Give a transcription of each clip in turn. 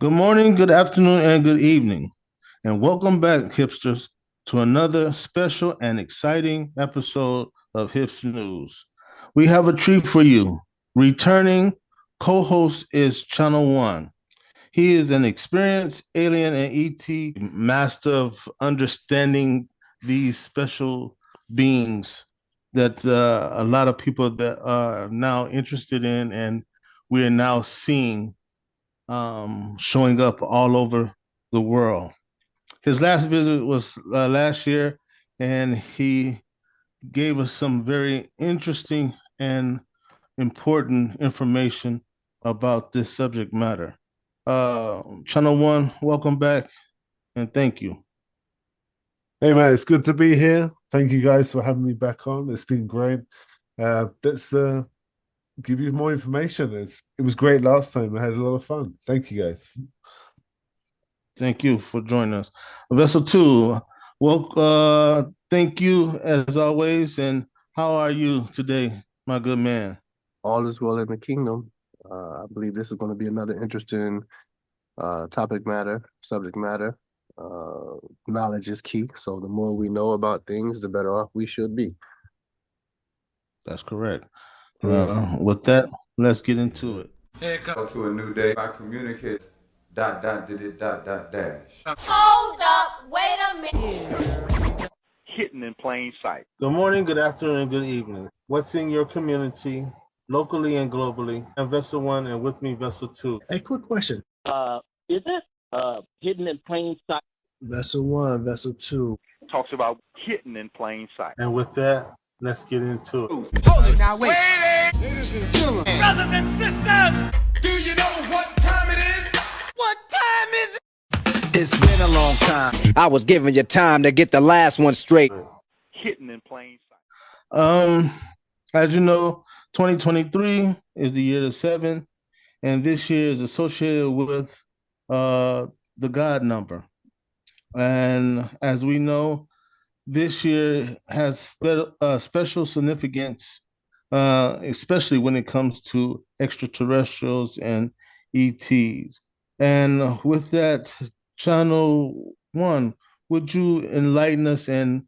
Good morning, good afternoon, and good evening. And welcome back, hipsters, to another special and exciting episode of Hips News. We have a treat for you. Returning co host is Channel One. He is an experienced alien and ET master of understanding these special beings that a lot of people that are now interested in, and we are now seeing showing up all over the world. His last visit was last year, and he gave us some very interesting and important information about this subject matter. Channel One, welcome back and thank you. Hey man, it's good to be here. Thank you guys for having me back on. It's been great. Let's give you more information. It was great last time. I had a lot of fun. Thank you guys. Thank you for joining us. Vessel Two, well, thank you as always. And how are you today, my good man? All is well in the kingdom. I believe this is going to be another interesting subject matter. Knowledge is key. So the more we know about things, the better off we should be. That's correct. With that, let's get into it. Come to a new day. I communicate. Did it. Dash. Hold up, wait a minute. Hidden in plain sight. Good morning, good afternoon, and good evening. What's in your community, locally and globally? I'm Vessel One, and with me, Vessel Two. Hey, quick question. Is that hidden in plain sight? Vessel One, Vessel Two. Talks about hidden in plain sight. And with that, let's get into it. Hold it now, wait. Ladies and gentlemen, brothers and sisters, do you know what time it is? What time is it? It's been a long time. I was giving you time to get the last one straight. Hidden in plain sight. As you know, 2023 is the year of seven, and this year is associated with the God number. And as we know, this year has special significance, especially when it comes to extraterrestrials and ETs. And with that, Channel One, would you enlighten us and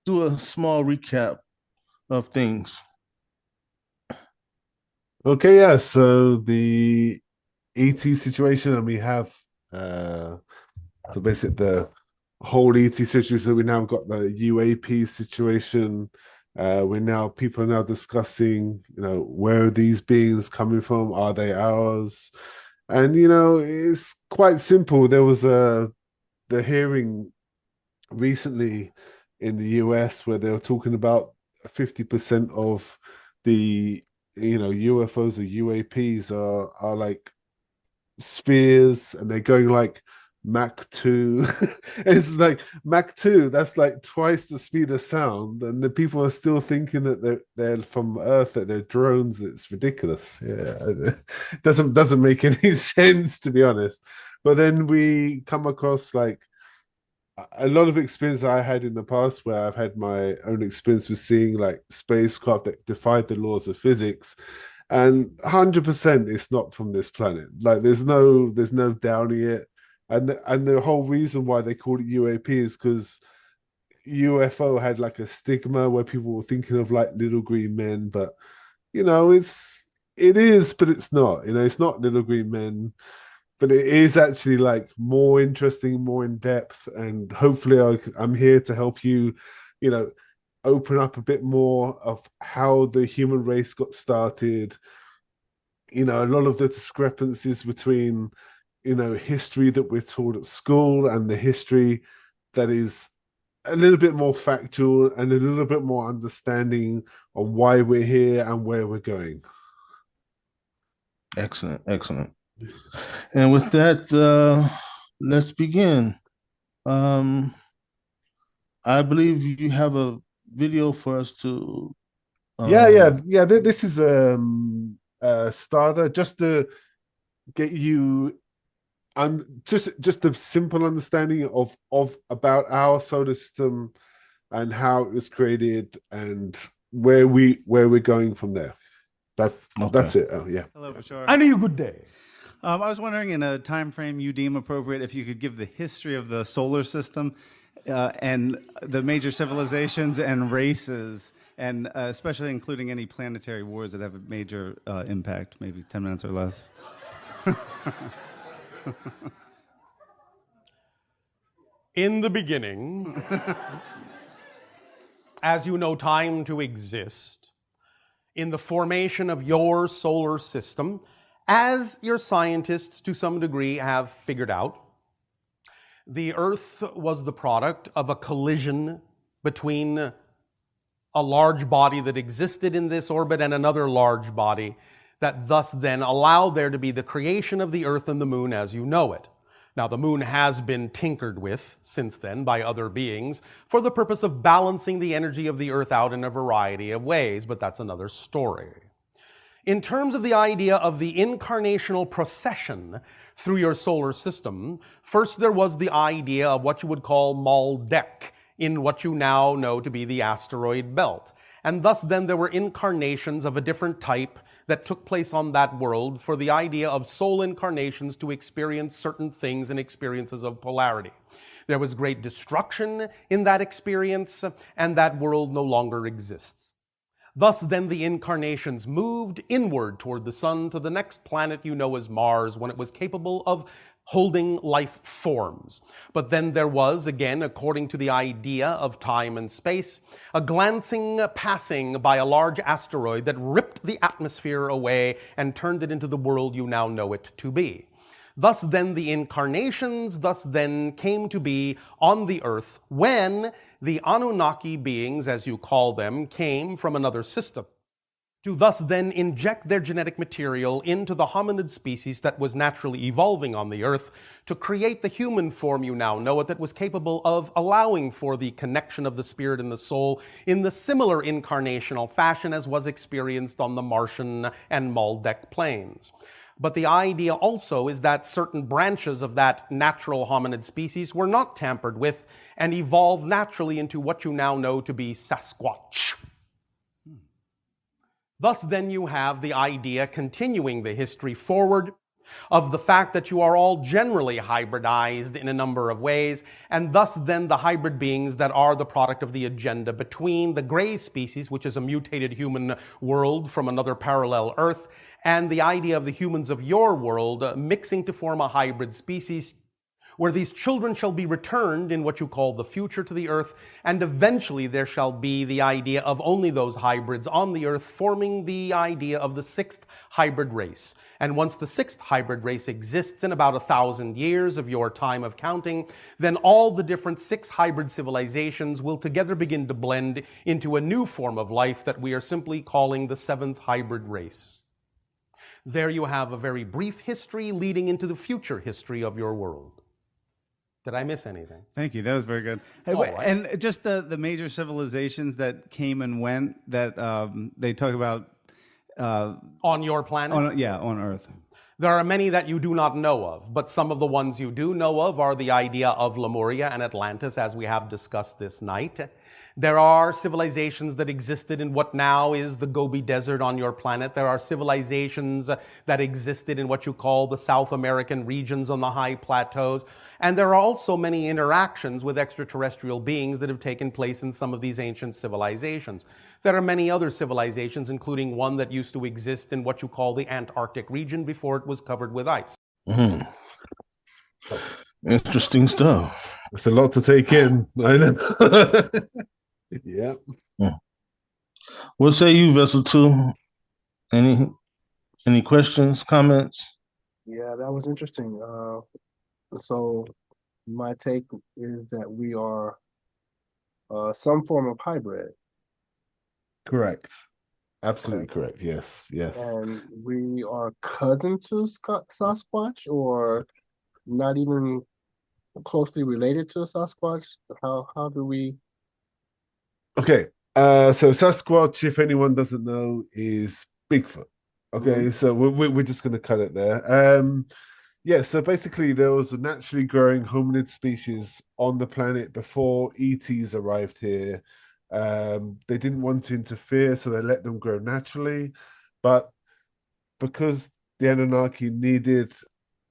do a small recap of things? Okay, yeah. So the ET situation, and we have so basically the whole ET situation. So we now got the UAP situation. People are now discussing, where are these beings coming from? Are they ours? And it's quite simple. There was the hearing recently in the US where they were talking about 50% of the UFOs or UAPs are like spheres, and they're going like Mach 2. It's like Mach 2, that's like twice the speed of sound, and the people are still thinking that they're from Earth, that they're drones. It's ridiculous. Yeah, it doesn't make any sense, to be honest. But then we come across like a lot of experience I had in the past, where I've had my own experience with seeing like spacecraft that defied the laws of physics, and 100% it's not from this planet. Like there's no doubting it. And the whole reason why they called it UAP is because UFO had like a stigma where people were thinking of like little green men, but it is, but it's not. It's not little green men, but it is actually like more interesting, more in depth, and hopefully I'm here to help you, open up a bit more of how the human race got started. A lot of the discrepancies between history that we're taught at school and the history that is a little bit more factual and a little bit more understanding on why we're here and where we're going. Excellent. And with that, let's begin. I believe you have a video for us to. Yeah. This is a starter just to get you just a simple understanding of about our solar system and how it was created and where we're going from there. That's it. Oh yeah. Hello, Bashar. I know you good day. I was wondering, in a time frame you deem appropriate, if you could give the history of the solar system and the major civilizations and races, and especially including any planetary wars that have a major impact, maybe 10 minutes or less. In the beginning, as you know time to exist, in the formation of your solar system, as your scientists to some degree have figured out, the Earth was the product of a collision between a large body that existed in this orbit and another large body that thus then allowed there to be the creation of the Earth and the Moon as you know it. Now, the Moon has been tinkered with since then by other beings for the purpose of balancing the energy of the Earth out in a variety of ways, but that's another story. In terms of the idea of the incarnational procession through your solar system, first there was the idea of what you would call Maldek in what you now know to be the asteroid belt. And thus then there were incarnations of a different type that took place on that world for the idea of soul incarnations to experience certain things and experiences of polarity. There was great destruction in that experience, and that world no longer exists. Thus then the incarnations moved inward toward the sun to the next planet you know as Mars, when it was capable of holding life forms. But then there was, again, according to the idea of time and space, a glancing passing by a large asteroid that ripped the atmosphere away and turned it into the world you now know it to be. Thus then the incarnations thus then came to be on the Earth when the Anunnaki beings, as you call them, came from another system, to thus then inject their genetic material into the hominid species that was naturally evolving on the Earth to create the human form you now know it that was capable of allowing for the connection of the spirit and the soul in the similar incarnational fashion as was experienced on the Martian and Maldek planes. But the idea also is that certain branches of that natural hominid species were not tampered with and evolved naturally into what you now know to be Sasquatch. Thus then you have the idea, continuing the history forward, of the fact that you are all generally hybridized in a number of ways, and thus then the hybrid beings that are the product of the agenda between the gray species, which is a mutated human world from another parallel Earth, and the idea of the humans of your world mixing to form a hybrid species, where these children shall be returned in what you call the future to the Earth, and eventually there shall be the idea of only those hybrids on the Earth, forming the idea of the sixth hybrid race. And once the sixth hybrid race exists in about 1,000 years of your time of counting, then all the different six hybrid civilizations will together begin to blend into a new form of life that we are simply calling the seventh hybrid race. There you have a very brief history leading into the future history of your world. Did I miss anything? Thank you. That was very good. Hey, All right. And just the major civilizations that came and went that they talk about. On your planet? On Earth. There are many that you do not know of, but some of the ones you do know of are the idea of Lemuria and Atlantis, as we have discussed this night. There are civilizations that existed in what now is the Gobi Desert on your planet. There are civilizations that existed in what you call the South American regions on the high plateaus. And there are also many interactions with extraterrestrial beings that have taken place in some of these ancient civilizations. There are many other civilizations, including one that used to exist in what you call the Antarctic region before it was covered with ice. Mm. Interesting stuff. It's a lot to take in. I know. Yeah. What say you, Vessel 2? Any questions, comments? Yeah, that was interesting. So my take is that we are some form of hybrid. Correct. Absolutely correct. Yes. Yes. And we are cousin to Sasquatch, or not even closely related to a Sasquatch? How do we? Okay, so Sasquatch, if anyone doesn't know, is Bigfoot. Okay, so we're just going to cut it there. Yeah, so basically there was a naturally growing hominid species on the planet before ETs arrived here. They didn't want to interfere, so they let them grow naturally. But because the Anunnaki needed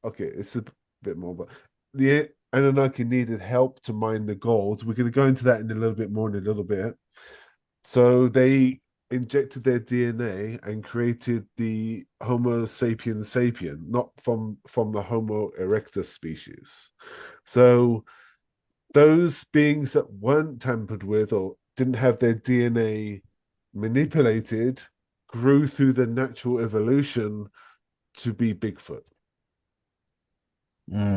okay, it's a bit more, but the Anunnaki needed help to mine the gold. We're going to go into that in a little bit more in a little bit. So they injected their DNA and created the Homo sapiens sapien, not from the Homo erectus species. So those beings that weren't tampered with or didn't have their DNA manipulated grew through the natural evolution to be Bigfoot.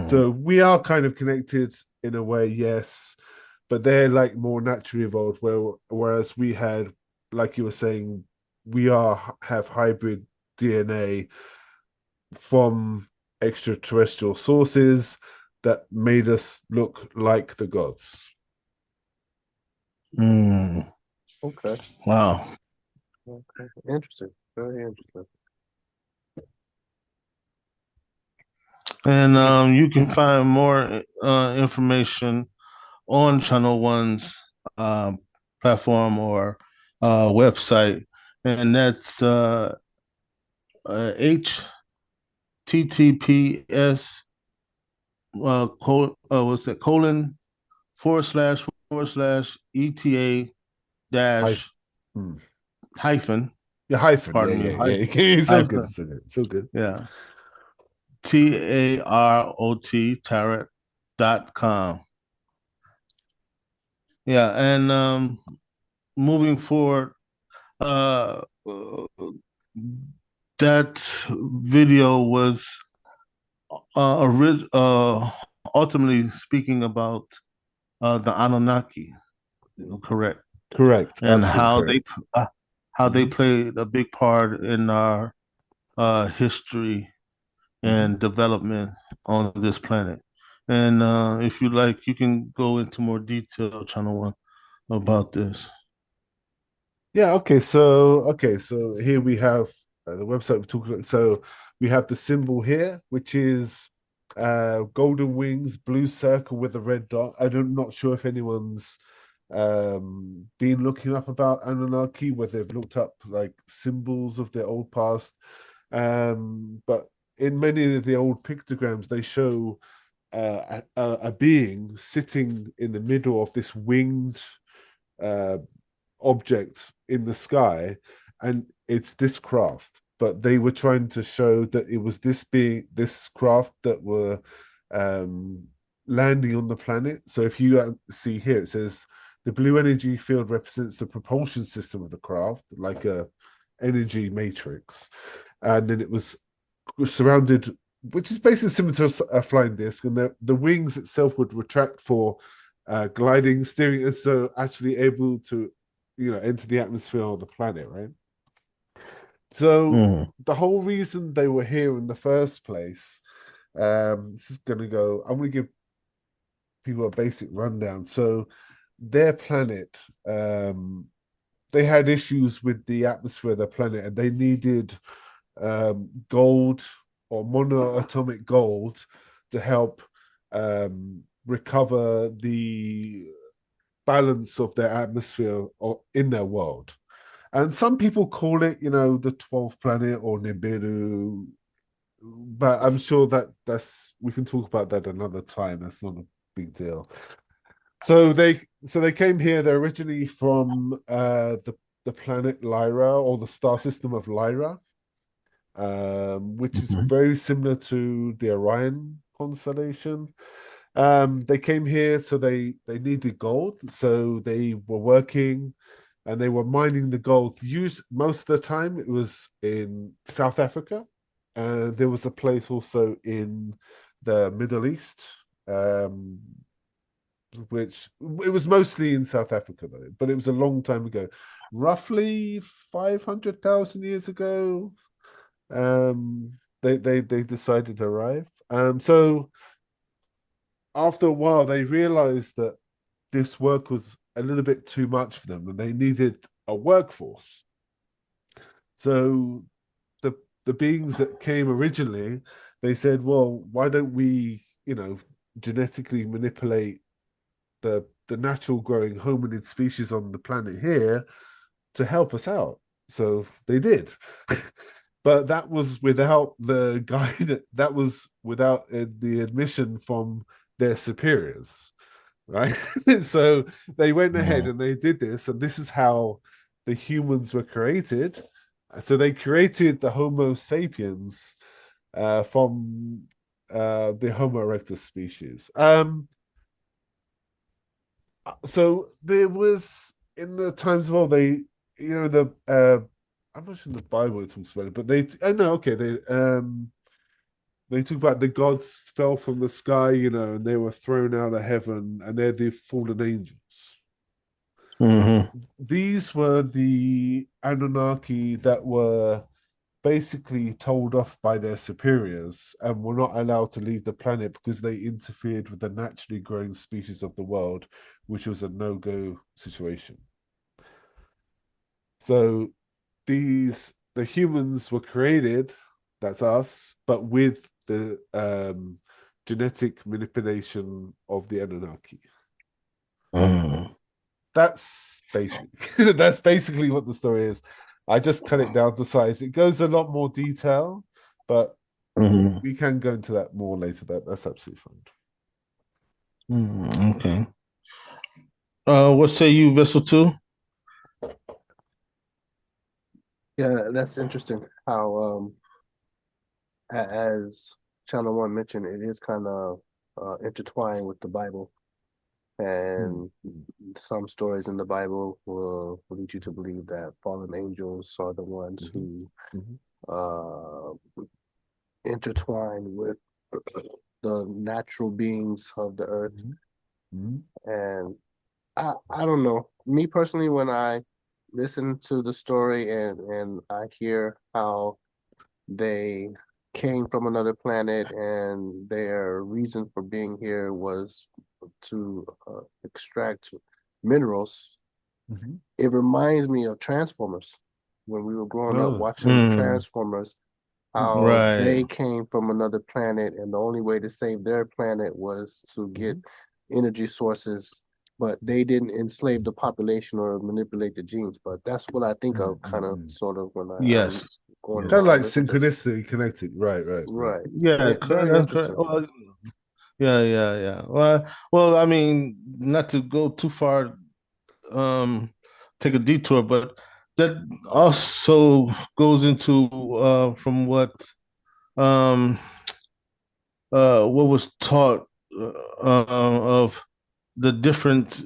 So we are kind of connected in a way, yes, but they're like more naturally evolved. Whereas we had, like you were saying, we have hybrid DNA from extraterrestrial sources that made us look like the gods. Okay. Wow. Okay. Interesting. Very interesting. And you can find more information on Channel One's platform or website, and that's HTTPS what's that colon / ETA dash hyphen. Yeah, hyphen. Pardon me. Yeah. It's so good. It's so good. So good. Yeah. tarot.com. Yeah, and moving forward, that video was ultimately speaking about the Anunnaki, correct? Correct. And Absolutely how they correct. played a big part in our history and development on this planet. And if you like, you can go into more detail, Channel One, about this. Yeah. Okay. So here we have the website we talked about. So we have the symbol here, which is golden wings, blue circle with a red dot. I'm not sure if anyone's been looking up about Anunnaki, whether they've looked up like symbols of their old past. But in many of the old pictograms, they show a being sitting in the middle of this winged object in the sky, and it's this craft. But they were trying to show that it was this craft that were landing on the planet. So if you see here, it says the blue energy field represents the propulsion system of the craft, like a energy matrix, and then it was surrounded, which is basically similar to a flying disc, and the wings itself would retract for gliding, steering, and so actually able to, enter the atmosphere of the planet, right? So the whole reason they were here in the first place, this is going to go, I'm going to give people a basic rundown. So their planet, they had issues with the atmosphere of the planet, and they needed gold or monoatomic gold to help recover the balance of their atmosphere or in their world. And some people call it, the 12th planet or Nibiru, but I'm sure we can talk about that another time. That's not a big deal. So they came here. They're originally from the planet Lyra, or the star system of Lyra, which is very similar to the Orion constellation. They came here, so they needed gold, so they were working and they were mining the gold. Most of the time it was in South Africa, and there was a place also in the Middle East, which it was mostly in South Africa though, but it was a long time ago, roughly 500,000 years ago. They decided to arrive. So after a while, they realized that this work was a little bit too much for them, and they needed a workforce. So the beings that came originally, they said, well, why don't we, genetically manipulate the natural growing hominid species on the planet here to help us out? So they did. but that was without the guide. That was without the admission from their superiors, right? So they went ahead and they did this, and this is how the humans were created. So they created the Homo sapiens from the Homo erectus species. So there was in the times of old, I'm not sure the Bible talks about it, but they talk about the gods fell from the sky, and they were thrown out of heaven, and they're the fallen angels. These were the Anunnaki that were basically told off by their superiors and were not allowed to leave the planet because they interfered with the naturally growing species of the world, which was a no-go situation. So the humans were created, that's us, but with the genetic manipulation of the Anunnaki. That's basic. That's basically what the story is. I just cut it down to size. It goes a lot more detail, but we can go into that more later. That's absolutely fine. Okay. What say you, Vessel 2? Yeah, that's interesting how as Channel One mentioned, it is kind of intertwined with the Bible, and some stories in the Bible will lead you to believe that fallen angels are the ones who intertwine with the natural beings of the earth. And I don't know. Me personally, when I listen to the story and I hear how they came from another planet and their reason for being here was to extract minerals, it reminds me of Transformers. When we were growing up watching Transformers, how they came from another planet and the only way to save their planet was to get energy sources, but they didn't enslave the population or manipulate the genes. But that's what I think of kind of sort of when I'm going kind of like synchronicity connected. Right. Yeah, very interesting. Yeah. Well, I mean, not to go too far, take a detour, but that also goes into from what was taught of the different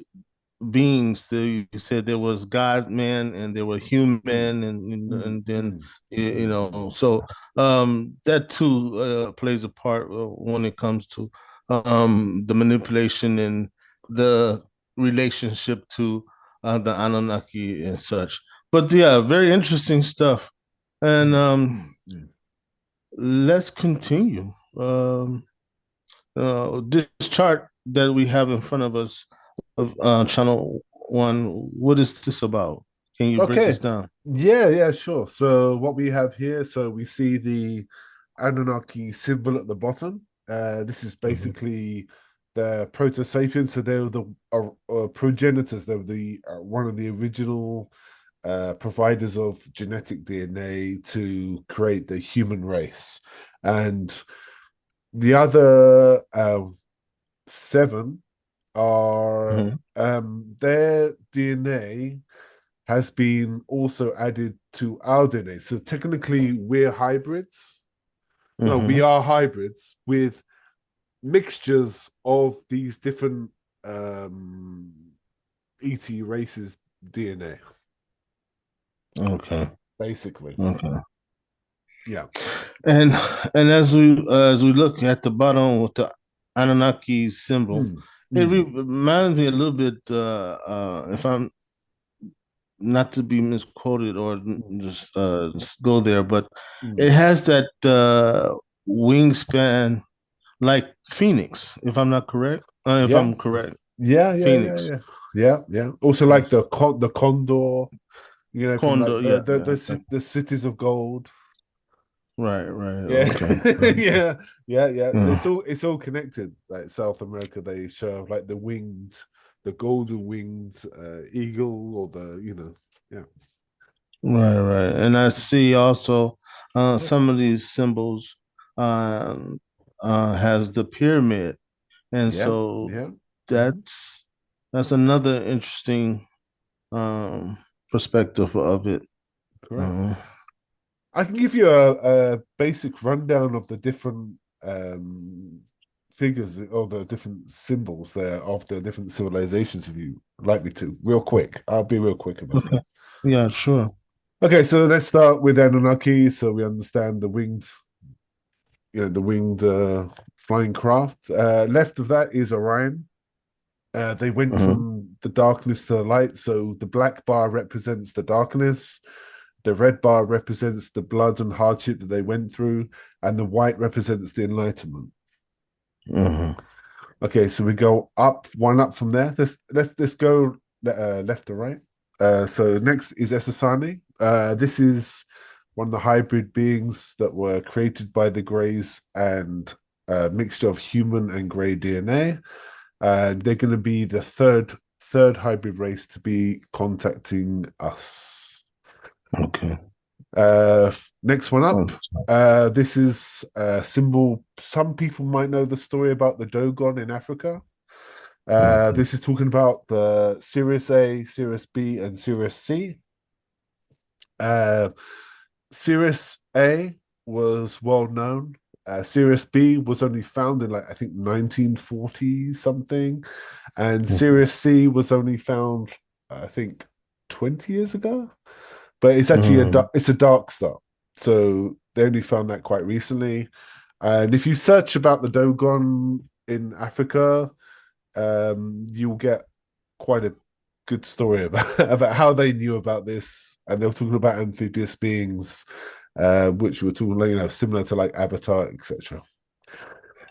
beings. You said there was God, man, and there were human, and then so that too plays a part when it comes to the manipulation and the relationship to the Anunnaki and such. But yeah, very interesting stuff. And let's continue. This chart that we have in front of us of channel one, what is this about? Can you break this down? Yeah, sure. So what we have here, so we see the Anunnaki symbol at the bottom. This is basically the proto-sapiens. So they were the progenitors. They were the one of the original providers of genetic DNA to create the human race. And the other 7 are their DNA has been also added to our DNA. So technically we're hybrids. No, we are hybrids with mixtures of these different ET races DNA. Okay. Basically. Okay. Yeah. And as we look at the bottom with the Anunnaki symbol, it reminds me a little bit, if I'm not to be misquoted or just go there, but it has that wingspan like Phoenix, if I'm not correct. If I'm correct. Phoenix. Yeah. Also like the condor, from like the cities of gold. Right. Yeah. Okay. Yeah. So it's all connected. Like South America, they show like the golden winged eagle, or yeah. Right. And I see also some of these symbols has the pyramid, and so that's another interesting perspective of it. Correct. I can give you a basic rundown of the different figures or the different symbols there of the different civilizations if you like me to. Real quick. I'll be real quick about it. Yeah, sure. Okay, so let's start with Annunaki so we understand the winged flying craft. Left of that is Orion. They went from the darkness to the light. So the black bar represents the darkness. The red bar represents the blood and hardship that they went through, and the white represents the enlightenment. Okay, so we go up one up from there. Let's go left to right. So next is Esasani. This is one of the hybrid beings that were created by the Greys and a mixture of human and Grey DNA. And they're going to be the third hybrid race to be contacting us. Okay. Next one up. This is a symbol. Some people might know the story about the Dogon in Africa. This is talking about the Sirius A, Sirius B, and Sirius C. Sirius A was well known. Sirius B was only found in I think 1940 something, and Sirius C was only found I think 20 years ago. But it's actually a dark star, so they only found that quite recently. And if you search about the Dogon in Africa, you'll get quite a good story about how they knew about this, and they were talking about amphibious beings, which were talking, similar to like Avatar, etc.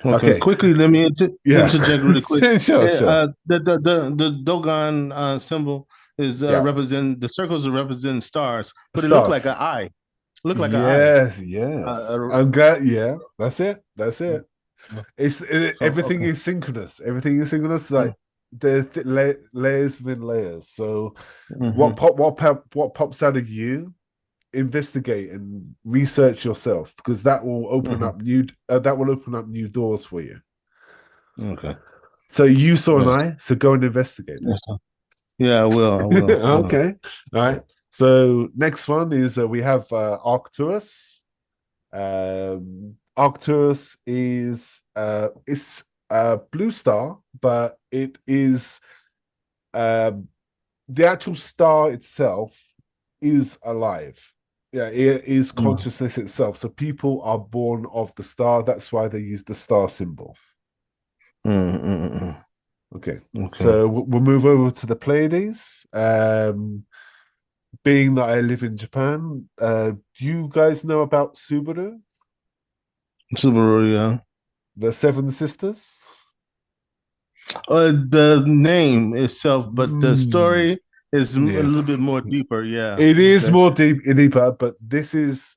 Okay, quickly, let me interject really quick. Sure. The Dogon symbol is represent the circles are represent stars, but it looked like an eye. Look like an eye. Yes. I'm glad. Yeah, that's it. Everything is synchronous. Everything is synchronous. Like there's layers within layers. So what pops out of you, investigate and research yourself, because that will open up new doors for you. Okay. So you saw an eye, so go and investigate it. Yeah, I will. Okay. All right. So next one is we have Arcturus. Arcturus is it's a blue star, but it is the actual star itself is alive. Yeah, it is consciousness itself. So people are born of the star. That's why they use the star symbol. Okay. So we'll move over to the Pleiades. Being that I live in Japan, do you guys know about Subaru? Subaru, yeah. The Seven Sisters? The name itself, but the story is a little bit more deeper, yeah. It is more deeper, but this is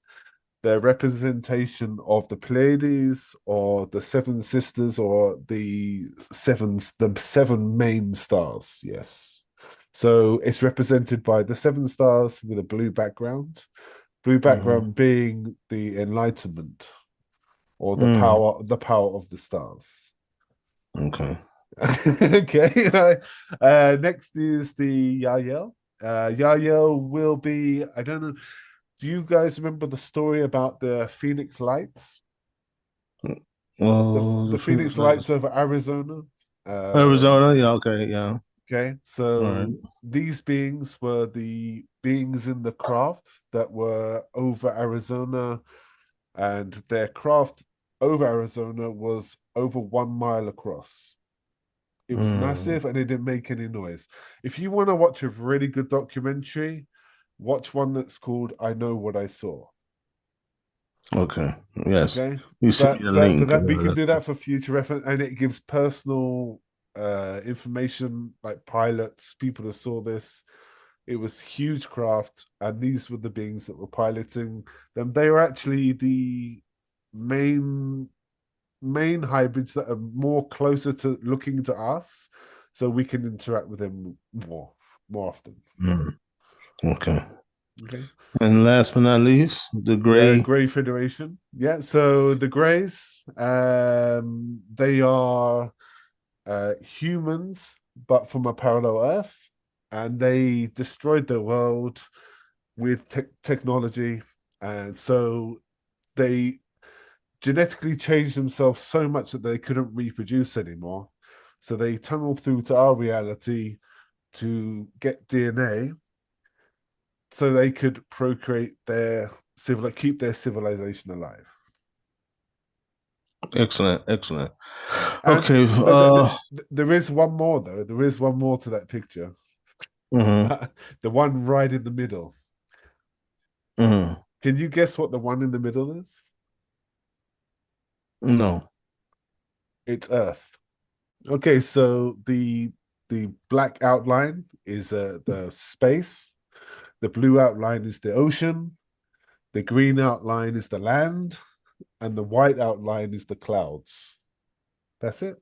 the representation of the Pleiades or the Seven Sisters or the seven main stars, yes. So it's represented by the seven stars with a blue background. Blue background being the enlightenment or the power of the stars. Okay. Okay. Next is the Yael. Yael will be, I don't know. Do you guys remember the story about the Phoenix Lights? The Phoenix Lights over Arizona. Arizona, yeah, okay, yeah. Okay, so these beings were the beings in the craft that were over Arizona, and their craft over Arizona was over 1 mile across. It was massive and it didn't make any noise. If you want to watch a really good documentary, watch one that's called I Know What I Saw. Okay. Yes. Okay. You send me a link. But we can do that for future reference, and it gives personal information, like pilots, people that saw this. It was huge craft, and these were the beings that were piloting them. They were actually the main hybrids that are more closer to looking to us, so we can interact with them more often. Okay. Okay. And last but not least, the The Gray. Grey Federation. Yeah. So the Greys, they are humans, but from a parallel Earth, and they destroyed the world with technology, and so they genetically changed themselves so much that they couldn't reproduce anymore. So they tunneled through to our reality to get DNA so they could procreate keep their civilization alive. Excellent, excellent. And Okay. there is one more though. There is one more to that picture. Mm-hmm. The one right in the middle. Mm-hmm. Can you guess what the one in the middle is? No. It's Earth. Okay, so the black outline is the space. The blue outline is the ocean. The green outline is the land, and the white outline is the clouds. That's it.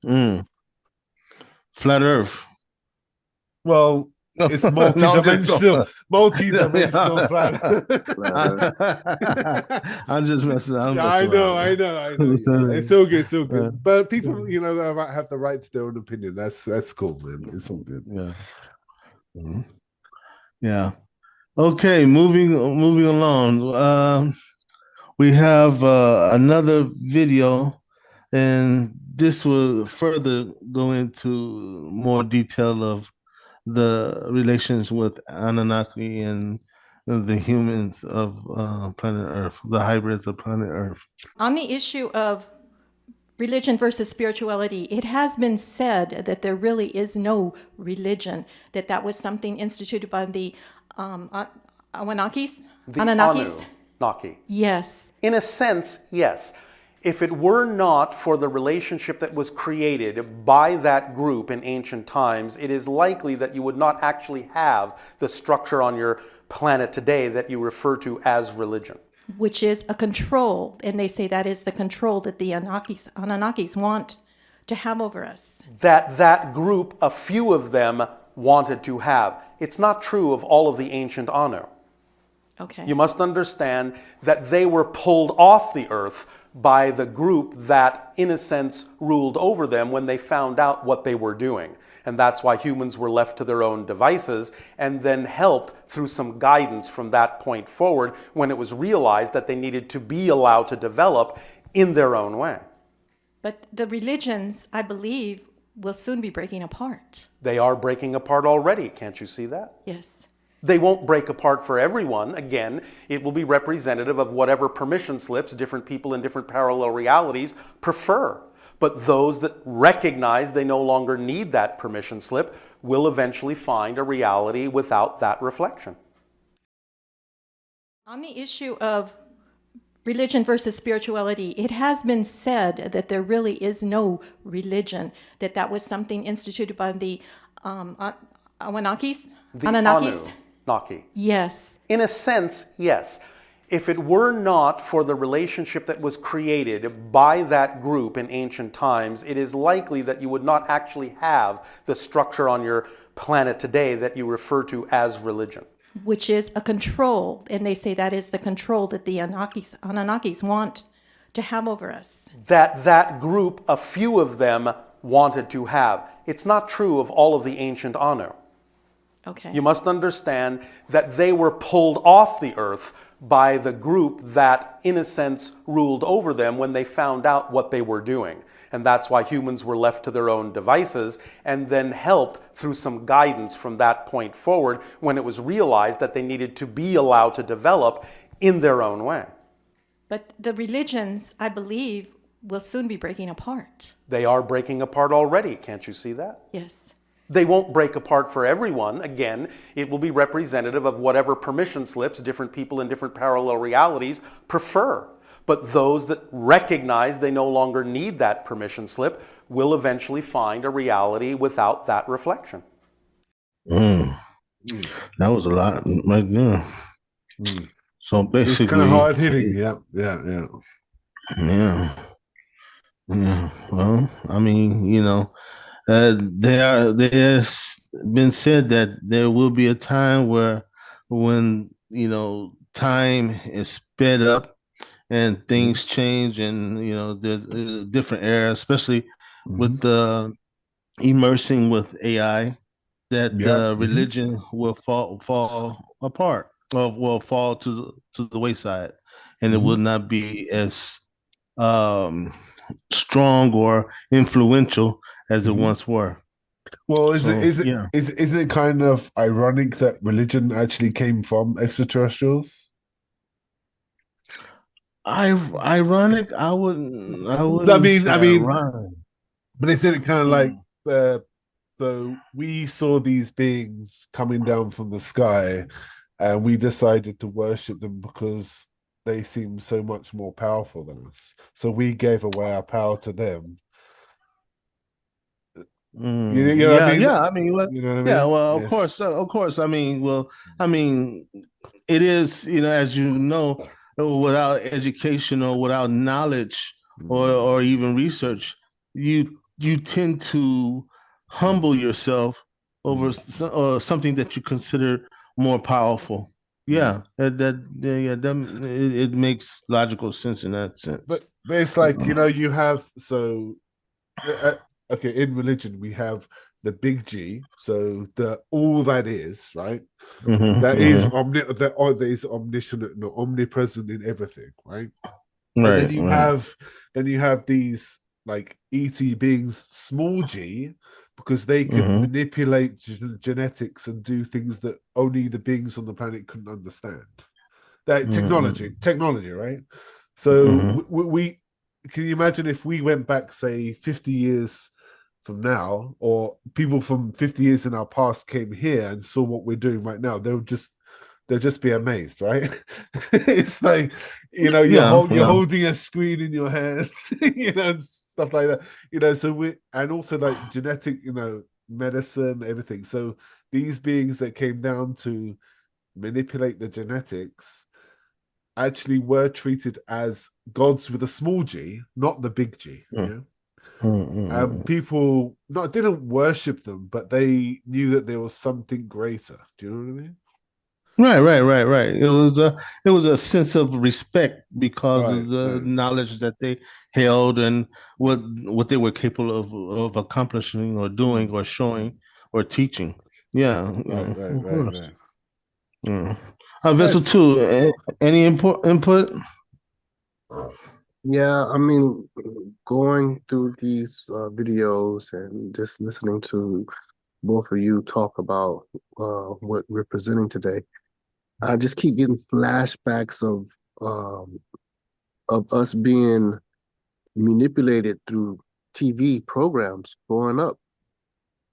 Flat Earth. Well, it's multi-dimensional, multi-dimensional flat. I'm just messing. I know. It's all good. It's all good. But people, have the right to their own opinion. That's cool, man. It's all good. Yeah. Mm-hmm. Yeah. Okay. Moving along. We have another video, and this will further go into more detail of the relations with Anunnaki and the humans of planet Earth, the hybrids of planet Earth. On the issue of religion versus spirituality, it has been said that there really is no religion, that was something instituted by the Anunnakis? The Anunnakis? Anunnaki. Yes. In a sense, yes. If it were not for the relationship that was created by that group in ancient times, it is likely that you would not actually have the structure on your planet today that you refer to as religion. Which is a control, and they say that is the control that the Anunnakis want to have over us. That group, a few of them, wanted to have. It's not true of all of the ancient Anu. Okay. You must understand that they were pulled off the earth by the group that, in a sense, ruled over them when they found out what they were doing. And that's why humans were left to their own devices and then helped through some guidance from that point forward when it was realized that they needed to be allowed to develop in their own way. But the religions, I believe, will soon be breaking apart. They are breaking apart already. Can't you see that? Yes. They won't break apart for everyone. Again, it will be representative of whatever permission slips different people in different parallel realities prefer. But those that recognize they no longer need that permission slip will eventually find a reality without that reflection. On the issue of religion versus spirituality, it has been said that there really is no religion, that was something instituted by the Anunnakis? The Anunnakis? Anunnaki. Yes. In a sense, yes. If it were not for the relationship that was created by that group in ancient times, it is likely that you would not actually have the structure on your planet today that you refer to as religion. Which is a control, and they say that is the control that the Anunnakis want to have over us. That group, a few of them, wanted to have. It's not true of all of the ancient Anu. Okay. You must understand that they were pulled off the earth by the group that, in a sense, ruled over them when they found out what they were doing. And that's why humans were left to their own devices and then helped through some guidance from that point forward when it was realized that they needed to be allowed to develop in their own way. But the religions, I believe, will soon be breaking apart. They are breaking apart already. Can't you see that? Yes. They won't break apart for everyone. Again, it will be representative of whatever permission slips different people in different parallel realities prefer. But those that recognize they no longer need that permission slip will eventually find a reality without that reflection. That was a lot right there. So basically, it's kind of hard hitting. Yeah. Well, I mean, there's been said that there will be a time when time is sped up and things change, and there's a different era, especially with the immersing with AI, that Yep. religion will fall apart, or will fall to the wayside, and it will not be as um, strong or influential as it once were. Well, So yeah, is it kind of ironic that religion actually came from extraterrestrials? ironic. I wouldn't say I mean, ironic. but isn't it kind of like Mm. so we saw these beings coming down from the sky, and we decided to worship them because they seem so much more powerful than us. So we gave away our power to them. You know what I Yeah, mean? yeah. I mean, You know what I yeah. mean? Well, Yes. of course. I mean, it is. As you know, without education or without knowledge or even research, you tend to humble yourself over something that you consider more powerful. Yeah, it makes logical sense in that sense. But it's like, you have uh, okay, in religion we have the big G, so the all that is, right? Hmm. That is Hmm. that is omniscient, not omnipresent in everything, right? And Right, right. then you have these like ET beings, small g, because they could Hmm. manipulate genetics and do things that only the beings on the planet couldn't understand. That Hmm. technology, right? So Hmm. we can you imagine if we went back, say, 50 years from now, or people from 50 years in our past came here and saw what we're doing right now, they'll just be amazed, right? It's like, Yeah, you're yeah. holding a screen in your hands, and stuff like that. So we and also like genetic, medicine, everything. So these beings that came down to manipulate the genetics actually were treated as gods with a small g, not the big G. Yeah. Mm-hmm. People not didn't worship them, but they knew that there was something greater. Do you know what I mean? Right, right, right, right. It was a sense of respect because Right, of the right. knowledge that they held and what they were capable of accomplishing or doing or showing or teaching. Yeah, Right, yeah, right, of right, course. right. Yeah. Vessel Yes. two. Any input? Yeah, I mean, going through these videos and just listening to both of you talk about what we're presenting today, I just keep getting flashbacks of us being manipulated through TV programs growing up.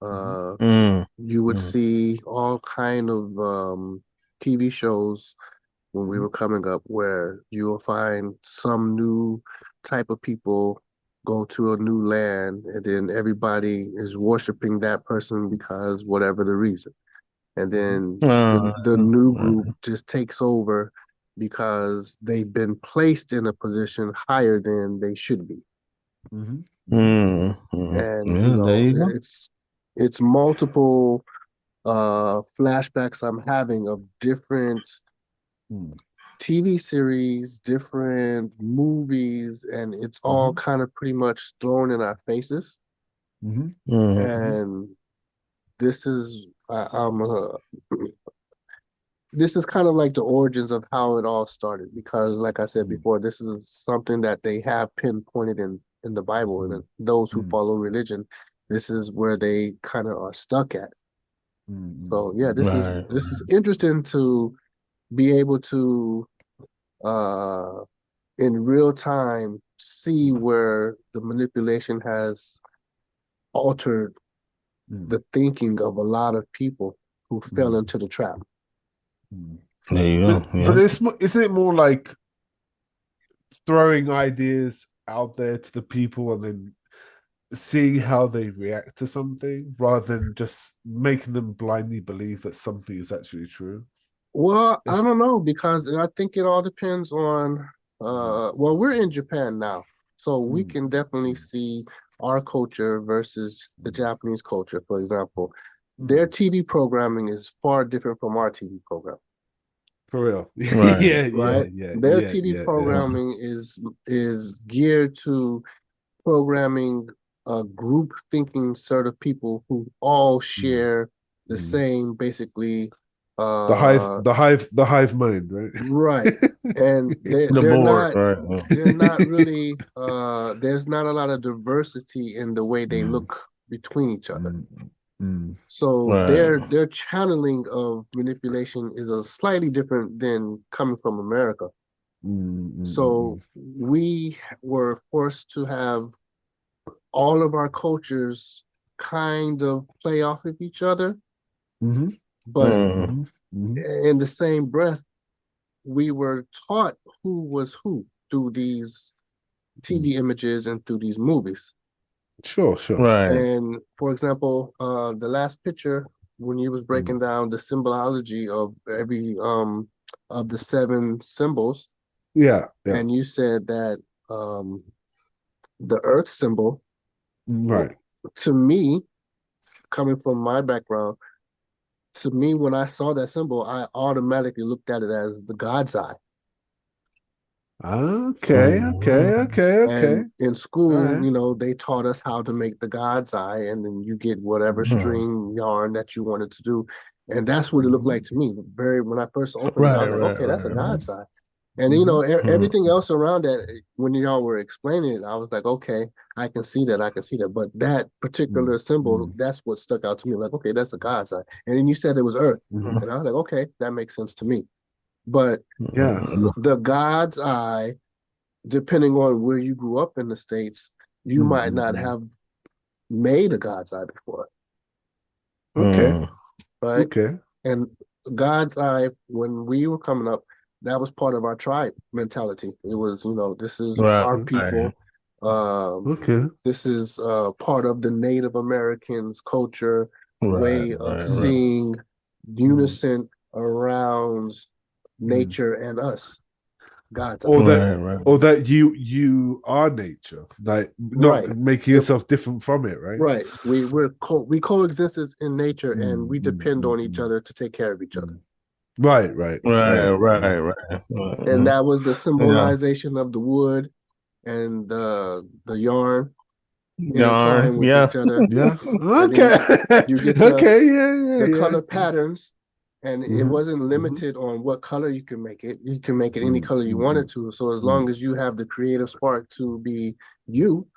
Mm, You would mm, see all kind of TV shows when we were coming up where you will find some new type of people go to a new land, and then everybody is worshiping that person because whatever the reason. And then the new uh, group just takes over because they've been placed in a position higher than they should be. And Yeah, there you go. it's multiple flashbacks I'm having of different TV series, different movies, and it's all kind of pretty much thrown in our faces. And this is this is kind of like the origins of how it all started, because like I said before, this is something that they have pinpointed in the Bible, and then those who follow religion, this is where they kind of are stuck at. So yeah, Right. this is interesting to be able to uh in real time see where the manipulation has altered the thinking of a lot of people who fell into the trap. There you go. But Yeah. isn't it more like throwing ideas out there to the people and then seeing how they react to something rather than just making them blindly believe that something is actually true? Well, I It's, don't know, because I think it all depends on well, we're in Japan now, so we can definitely see our culture versus the Japanese culture, for example. Their TV programming is far different from our TV program. For real. Right. yeah, right? yeah, Their yeah, TV yeah, programming is geared to programming a group thinking sort of people who all share the same, basically. The hive mind, right? Right, and The they're board, not right? they're not really there's not a lot of diversity in the way they look between each other. So Right. their channeling of manipulation is a slightly different than coming from America. So we were forced to have all of our cultures kind of play off of each other, but in the same breath, we were taught who was who through these TV images and through these movies. Sure. Right. And for example, the last picture when you was breaking down the symbology of every of the 7 symbols, and you said that the earth symbol, right, to me, coming from my background, to me, when I saw that symbol, I automatically looked at it as the God's eye. Okay. And in school, right. you know, they taught us how to make the God's eye, and then you get whatever string yarn that you wanted to do. And that's what it looked like to me. When I first opened it, I was like, okay, that's a God's eye. And you know, everything else around that, when y'all were explaining it, I was like, okay, I can see that. But that particular symbol, that's what stuck out to me. Like, okay, that's a God's eye. And then you said it was earth. And I was like, okay, that makes sense to me. But the God's eye, depending on where you grew up in the States, you might not have made a God's eye before. Okay. Right? Okay. And God's eye, when we were coming up, that was part of our tribe mentality. It was, you know, this is our people. This is part of the Native Americans' culture, way of seeing unison around nature and us. God's eye. Or that you are nature, like not making yourself different from it, right? Right. We coexist in nature, and we depend on each other to take care of each other. Right. And that was the symbolization of the wood and the yarn intertwined with each other. Okay. You get the color patterns, and it wasn't limited on what color you can make it. You can make it any color you wanted to. So as long as you have the creative spark to be you,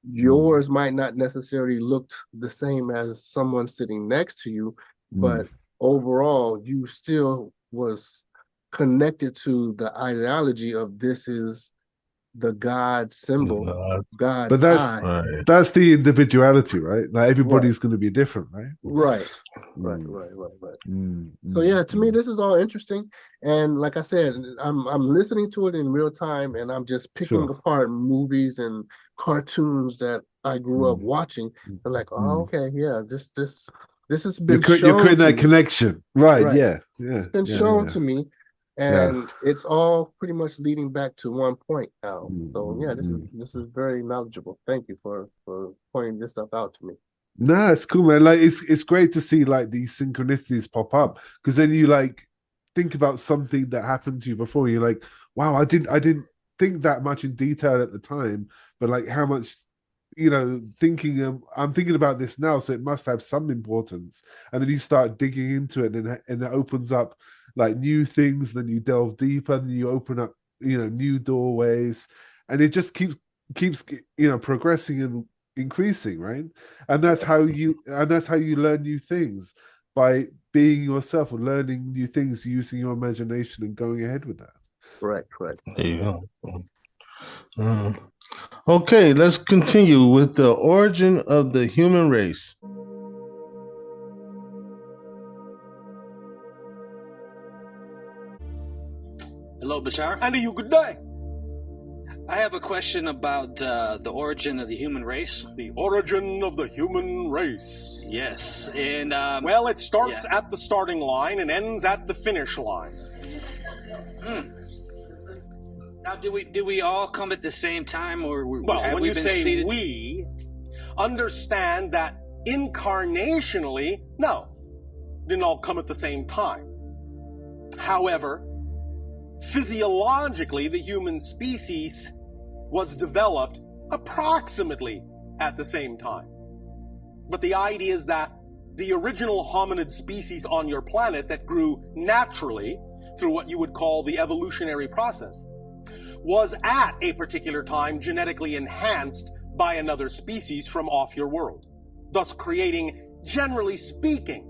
yours might not necessarily look the same as someone sitting next to you, but overall, you still was connected to the ideology of this is the God symbol, God's eye. That's the individuality, right? Like everybody's going to be different, right? Right. So yeah, to me, this is all interesting, and like I said, I'm listening to it in real time, and I'm just picking apart movies and cartoons that I grew up watching. I'm like, oh, okay, yeah, this has been shown. You're creating that me. connection, right? Yeah. It's been shown to me, and it's all pretty much leading back to one point now. So yeah, this is very knowledgeable. Thank you for pointing this stuff out to me. No, it's cool, man. Like it's great to see like these synchronicities pop up, because then you like think about something that happened to you before. You're like, wow, I didn't think that much in detail at the time, but like how much, you know, I'm thinking about this now, so it must have some importance. And then you start digging into it, and it opens up like new things. Then you delve deeper, and you open up, you know, new doorways, and it just keeps you know, progressing and increasing, right? And that's how you learn new things, by being yourself and learning new things, using your imagination and going ahead with that. Right. There you go. Okay, let's continue with the origin of the human race. Hello, Bashar. And you, good day. I have a question about the origin of the human race. The origin of the human race. Yes, and well, it starts at the starting line and ends at the finish line. Now, did we all come at the same time, or have when we you been say seated? we, understand that incarnationally, no, didn't all come at the same time. However, physiologically, the human species was developed approximately at the same time. But the idea is that the original hominid species on your planet that grew naturally through what you would call the evolutionary process was at a particular time genetically enhanced by another species from off your world, thus creating, generally speaking,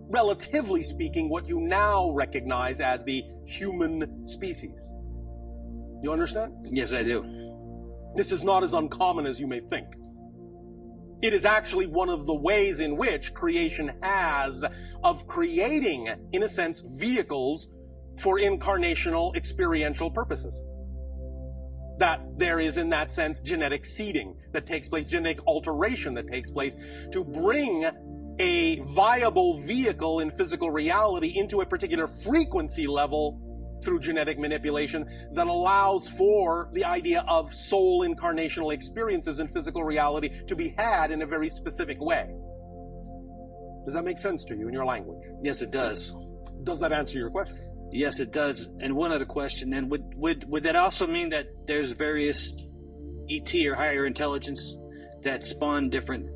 relatively speaking, what you now recognize as the human species. You understand? Yes, I do. This is not as uncommon as you may think. It is actually one of the ways in which creation has of creating, in a sense, vehicles for incarnational experiential purposes. That there is, in that sense, genetic seeding that takes place, genetic alteration that takes place to bring a viable vehicle in physical reality into a particular frequency level through genetic manipulation that allows for the idea of soul incarnational experiences in physical reality to be had in a very specific way. Does that make sense to you in your language? Yes, it does. Does that answer your question? Yes, it does. And one other question, then, would that also mean that there's various ET or higher intelligence that spawn different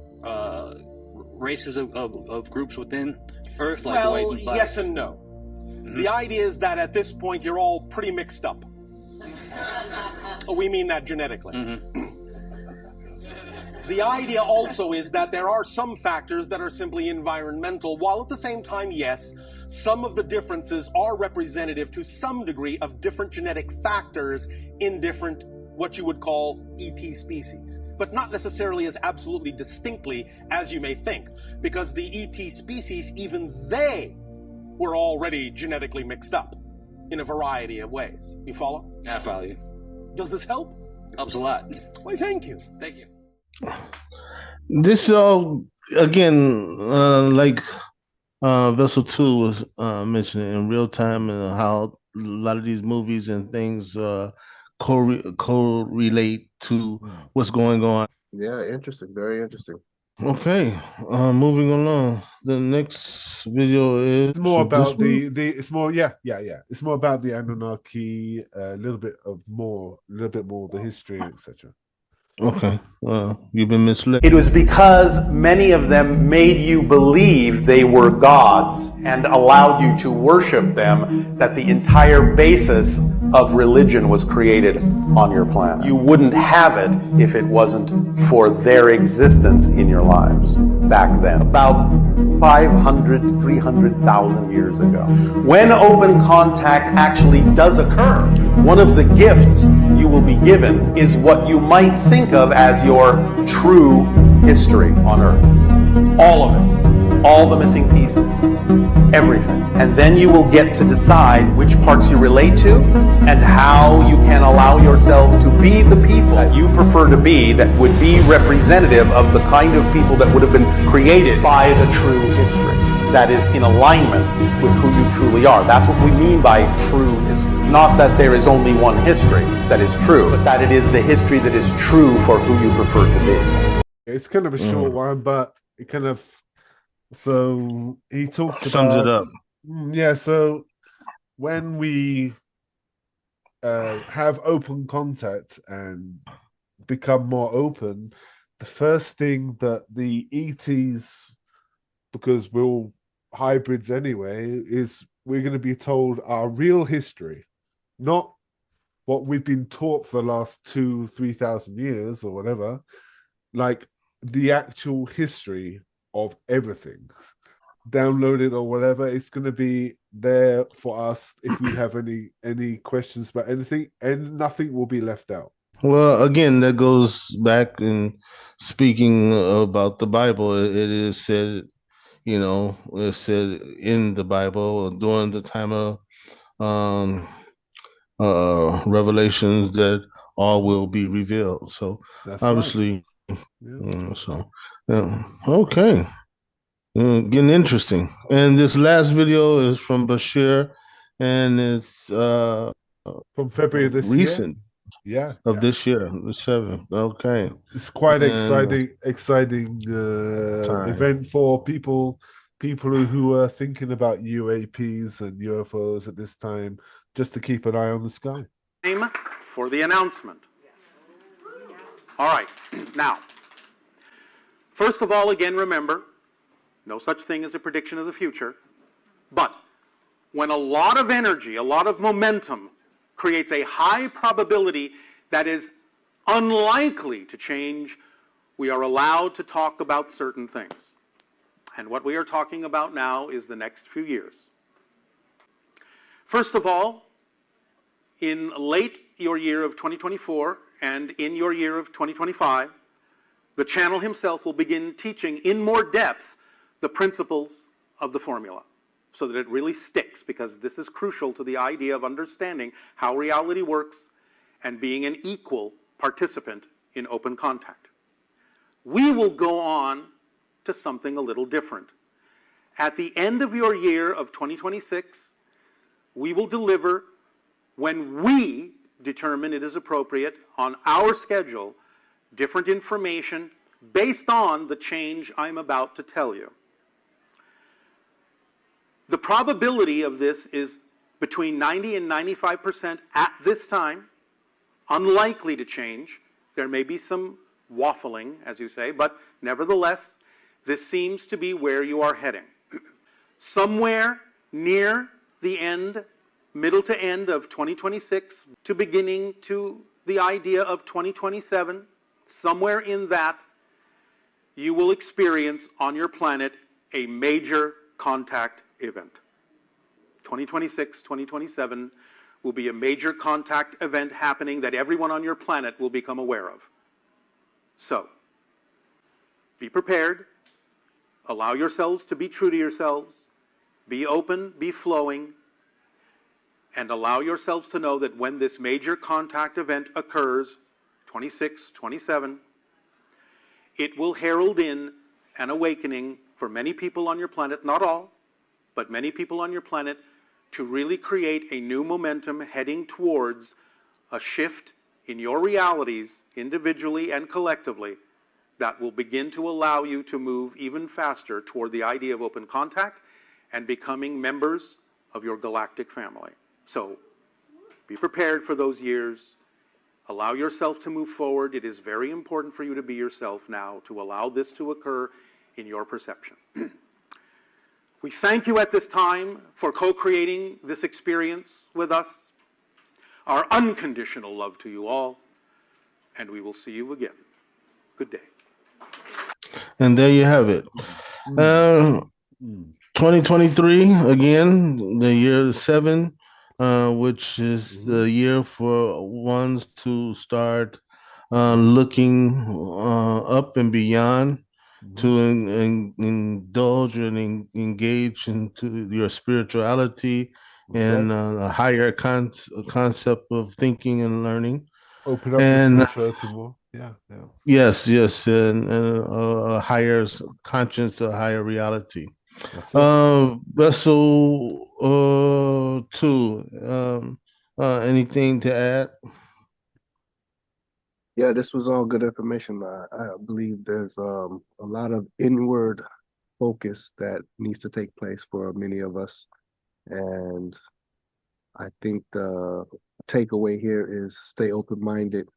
races of groups within Earth, like white and black? Yes and no. The idea is that at this point you're all pretty mixed up. We mean that genetically. The idea also is that there are some factors that are simply environmental, while at the same time, yes, some of the differences are representative to some degree of different genetic factors in different, what you would call, ET species. But not necessarily as absolutely distinctly as you may think, because the ET species, even they were already genetically mixed up in a variety of ways. You follow? I follow you. Does this help? Helps a lot. Why, thank you. Thank you. This again, like Vessel 2 was mentioning in real time, and how a lot of these movies and things correlate to what's going on. Yeah, interesting. Very interesting. Okay, moving along. The next video is It's more about it's more It's more about the Anunnaki, a little bit more of the history, etc. Okay, you've been misled. It was because many of them made you believe they were gods and allowed you to worship them that the entire basis of religion was created on your planet. You wouldn't have it if it wasn't for their existence in your lives back then, about 500, 300,000 years ago. When open contact actually does occur, one of the gifts you will be given is what you might think of as your true history on Earth. All of it. All the missing pieces. Everything. And then you will get to decide which parts you relate to and how you can allow yourself to be the people that you prefer to be, that would be representative of the kind of people that would have been created by the true history. That is in alignment with who you truly are. That's what we mean by true history. Not that there is only one history that is true, but that it is the history that is true for who you prefer to be. It's kind of a short one, but it kind of, so he talks about, sums it up. Yeah, so when we have open contact and become more open, the first thing that the ETs, because we're all hybrids anyway, is we're going to be told our real history, not what we've been taught for the last 2,000-3,000 years or whatever, like the actual history of everything. Download it or whatever. It's going to be there for us if we have any questions about anything, and nothing will be left out. Well, again, that goes back in speaking about the Bible. It is said, it's said in the Bible during the time of revelations that all will be revealed. So that's obviously, right. Okay. Getting interesting. And this last video is from Bashir, and it's from February of this recent. year. This year, the 7th. Okay. It's quite exciting event for people people who are thinking about UAPs and UFOs at this time, just to keep an eye on the sky. Time for the announcement. All right, now, first of all, again, remember, no such thing as a prediction of the future, but when a lot of energy, a lot of momentum creates a high probability that is unlikely to change, we are allowed to talk about certain things. And what we are talking about now is the next few years. First of all, in late your year of 2024 and in your year of 2025, the channel himself will begin teaching in more depth the principles of the formula so that it really sticks, because this is crucial to the idea of understanding how reality works and being an equal participant in open contact. We will go on to something a little different. At the end of your year of 2026, we will deliver, when we determine it is appropriate on our schedule, different information based on the change I'm about to tell you. The probability of this is between 90 and 95% at this time, unlikely to change. There may be some waffling, as you say, but nevertheless, this seems to be where you are heading. Somewhere near the end, middle to end of 2026, to beginning to the idea of 2027, somewhere in that, you will experience on your planet a major contact event. 2026, 2027 will be a major contact event happening that everyone on your planet will become aware of. So, be prepared, allow yourselves to be true to yourselves, be open, be flowing, and allow yourselves to know that when this major contact event occurs, 26, 27, it will herald in an awakening for many people on your planet, not all, but many people on your planet, to really create a new momentum heading towards a shift in your realities, individually and collectively, that will begin to allow you to move even faster toward the idea of open contact and becoming members of your galactic family. So, be prepared for those years. Allow yourself to move forward. It is very important for you to be yourself now, to allow this to occur in your perception. We thank you at this time for co-creating this experience with us. Our unconditional love to you all, and we will see you again. Good day. And there you have it. 2023, again, the year 7, which is the year for ones to start looking up and beyond, to indulge and engage into your spirituality and a higher concept of thinking and learning. Open up to spirituality more. Yeah. Yes, and a higher conscience, a higher reality. Vessel 2, anything to add? Yeah, this was all good information. I believe there's a lot of inward focus that needs to take place for many of us. And I think the takeaway here is stay open-minded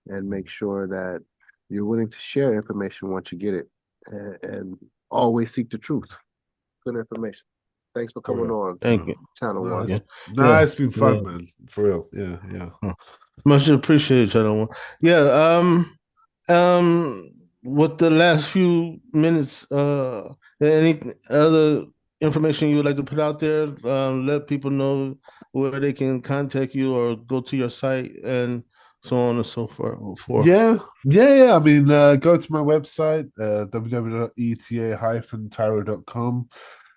and make sure that you're willing to share information once you get it, and always seek the truth. Good information. Thanks for coming on. Thank you. Channel One. It's been fun, man. For real. Yeah. Much appreciated, Channel One. Yeah. With the last few minutes, any other information you would like to put out there? Let people know where they can contact you or go to your site and so on and so forth. Yeah. I mean, go to my website, www.eta-tarot.com.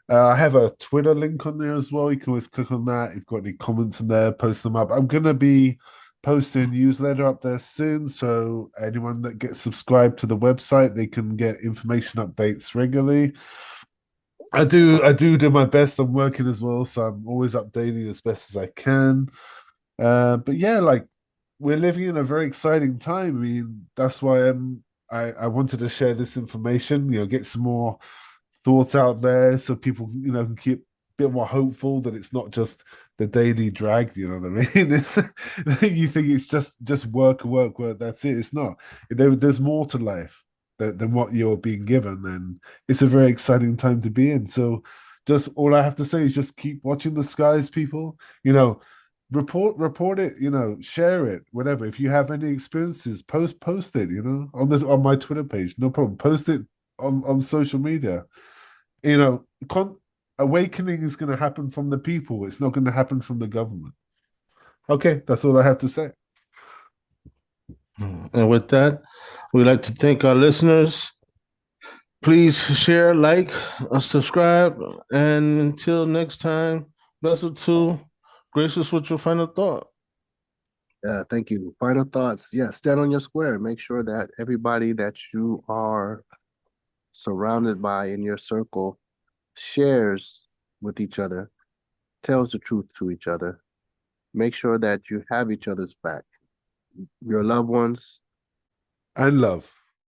I have a Twitter link on there as well. You can always click on that. If you've got any comments in there, post them up. I'm going to be posting a newsletter up there soon, so anyone that gets subscribed to the website, they can get information updates regularly. I do my best. I'm working as well, so I'm always updating as best as I can. But yeah, like, we're living in a very exciting time. I mean, that's why I wanted to share this information, get some more thoughts out there so people, can keep a bit more hopeful that it's not just the daily drag. You know what I mean? It's you think it's just work, work, work. That's it. It's not. There's more to life than what you're being given, and it's a very exciting time to be in. So, just all I have to say is just keep watching the skies, people. Report it. Share it. Whatever. If you have any experiences, post it. On my Twitter page. No problem. Post it on social media. Awakening is going to happen from the people. It's not going to happen from the government. Okay, that's all I have to say. And with that, we'd like to thank our listeners. Please share, like, subscribe, and until next time, Vessel 2, gracious with your final thought. Yeah, thank you. Final thoughts. Yeah, stand on your square. Make sure that everybody that you are surrounded by in your circle shares with each other, tells the truth to each other. Make sure that you have each other's back. Your loved ones. And love.